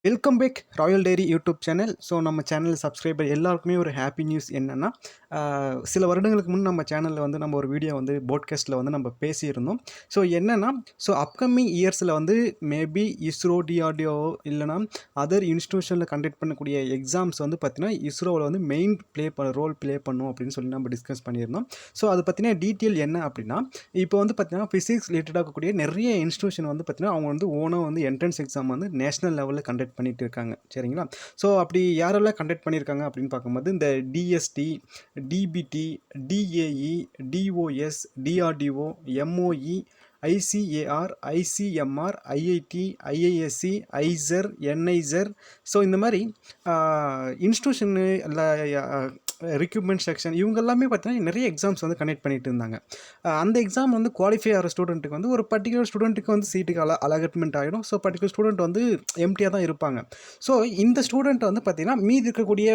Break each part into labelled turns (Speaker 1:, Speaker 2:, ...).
Speaker 1: Welcome back royal diary YouTube channel. So நம்ம channel subscriber எல்லாருக்குமே ஒரு ஹாப்பி நியூஸ் என்னென்னா, சில வருடங்களுக்கு முன் நம்ம சேனலில் வந்து நம்ம ஒரு வீடியோ வந்து போட்காஸ்ட்டில் வந்து நம்ம பேசியிருந்தோம். ஸோ என்னென்னா, அப்கமிங் இயர்ஸில் வந்து மேபி இஸ்ரோ, டிஆர்டிஓ இல்லைனா அதர் இன்ஸ்டியூஷனில் கண்டக்ட் பண்ணக்கூடிய எக்ஸாம்ஸ் வந்து பார்த்திங்கன்னா இஸ்ரோவில் வந்து மெயின் ரோல் ப்ளே பண்ணும் அப்படின்னு சொல்லி நம்ம டிஸ்கஸ் பண்ணியிருந்தோம். ஸோ அது பற்றின டீட்டெயில் என்ன அப்படின்னா, இப்போ வந்து பார்த்திங்கன்னா ஃபிசிக்ஸ் ரிலேட்டடாக இருக்கக்கூடிய நிறைய இன்ஸ்டியூஷன் வந்து பார்த்திங்கன்னா அவங்க வந்து ஓனாக வந்து என்ட்ரன்ஸ் எக்ஸாம் வந்து நேஷனல் லெவலில் கண்டக்ட் பண்ணிட்டு இருக்காங்க. சரிங்களா? ஸோ அப்படி யாரெல்லாம் கண்டக்ட் பண்ணியிருக்காங்க அப்படின்னு பார்க்கும்போது இந்த DST, DBT, DAE, DOS, DRDO, MOE, ICAR, ICMR, IIT, IISc, IISER, NISER. So இந்த மாதிரி இன்ஸ்டியூஷனு இல்லை ரெக்ரூட்மெண்ட் செக்ஷன் இவங்க எல்லாமே பார்த்தீங்கன்னா நிறைய எக்ஸாம்ஸ் வந்து கண்டக்ட் பண்ணிட்டு இருந்தாங்க. அந்த எக்ஸாம் வந்து குவாலிஃபை ஆகிற ஸ்டூடெண்ட்டுக்கு வந்து ஒரு பர்டிகுலர் ஸ்டூடெண்ட்டுக்கு வந்து சீட்டுக்கு அலாட்மெண்ட் ஆகிடும். ஸோ பர்டிகுலர் ஸ்டூடெண்ட் வந்து எம்டியாக தான் இருப்பாங்க. ஸோ இந்த ஸ்டூடெண்ட் வந்து பார்த்திங்கன்னா மீதி இருக்கக்கூடிய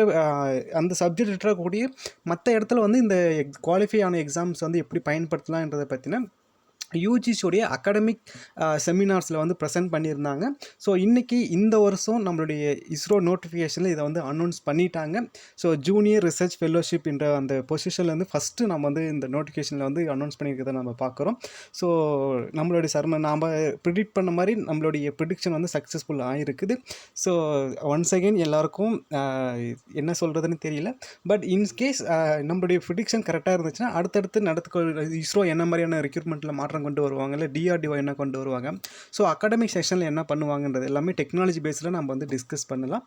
Speaker 1: அந்த சப்ஜெக்ட் இருக்கக்கூடிய மற்ற இடத்துல வந்து இந்த குவாலிஃபை ஆன எக்ஸாம்ஸ் வந்து எப்படி பயன்படுத்தலான்றதை பற்றின யூஜிசியோடைய அகாடமிக் செமினார்ஸில் வந்து ப்ரெசென்ட் பண்ணியிருந்தாங்க. ஸோ இன்றைக்கி இந்த வருஷம் நம்மளுடைய இஸ்ரோ நோட்டிஃபிகேஷனில் இதை வந்து அனௌன்ஸ் பண்ணிட்டாங்க. ஸோ ஜூனியர் ரிசர்ச் ஃபெல்லோஷிப் என்ற அந்த பொசிஷனில் வந்து ஃபஸ்ட்டு நம்ம வந்து இந்த நோட்டிஃபிகேஷனில் வந்து அனௌன்ஸ் பண்ணியிருக்கிறத நம்ம பார்க்குறோம். ஸோ நம்மளுடைய நாம் ப்ரிடிக்ட் பண்ண மாதிரி நம்மளுடைய ப்ரிடிக்ஷன் வந்து சக்ஸஸ்ஃபுல் ஆகிருக்குது. ஸோ ஒன்ஸ் அகெயின் எல்லாருக்கும் என்ன சொல்கிறதுன்னு தெரியல. பட் இன்கேஸ் நம்மளுடைய ப்ரிடிக்ஷன் கரெக்டாக இருந்துச்சுன்னா அடுத்தடுத்து இஸ்ரோ என்ன மாதிரியான ரெக்ரூட்மெண்ட்டில் மாற்றம் கொண்டு வருவாங்க, இல்லை டிஆர்டிஓ என்ன கொண்டு வருவாங்க, ஸோ அகாடமிக் செக்ஷனில் என்ன பண்ணுவாங்கன்றது எல்லாமே டெக்னாலஜி பேஸில் நம்ம வந்து டிஸ்கஸ் பண்ணலாம்.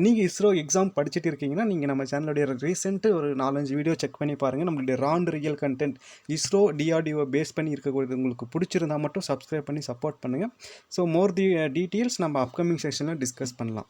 Speaker 1: நீங்கள் இஸ்ரோ எக்ஸாம் படிச்சுட்டு இருக்கீங்கன்னா நீங்கள் நம்ம சேனலுடைய ரீசெண்ட்டு ஒரு 4-5 வீடியோ செக் பண்ணி பாருங்கள். நம்மளுடைய ராண்ட் real content ISRO DRDO base பண்ணி இருக்கக்கூடியது உங்களுக்கு பிடிச்சிருந்தால் மட்டும் சப்ஸ்கிரைப் பண்ணி சப்போர்ட் பண்ணுங்கள். ஸோ மோர் டீட்டெயில்ஸ் நம்ம அப்கமிங் செக்ஷனில் டிஸ்கஸ் பண்ணலாம்.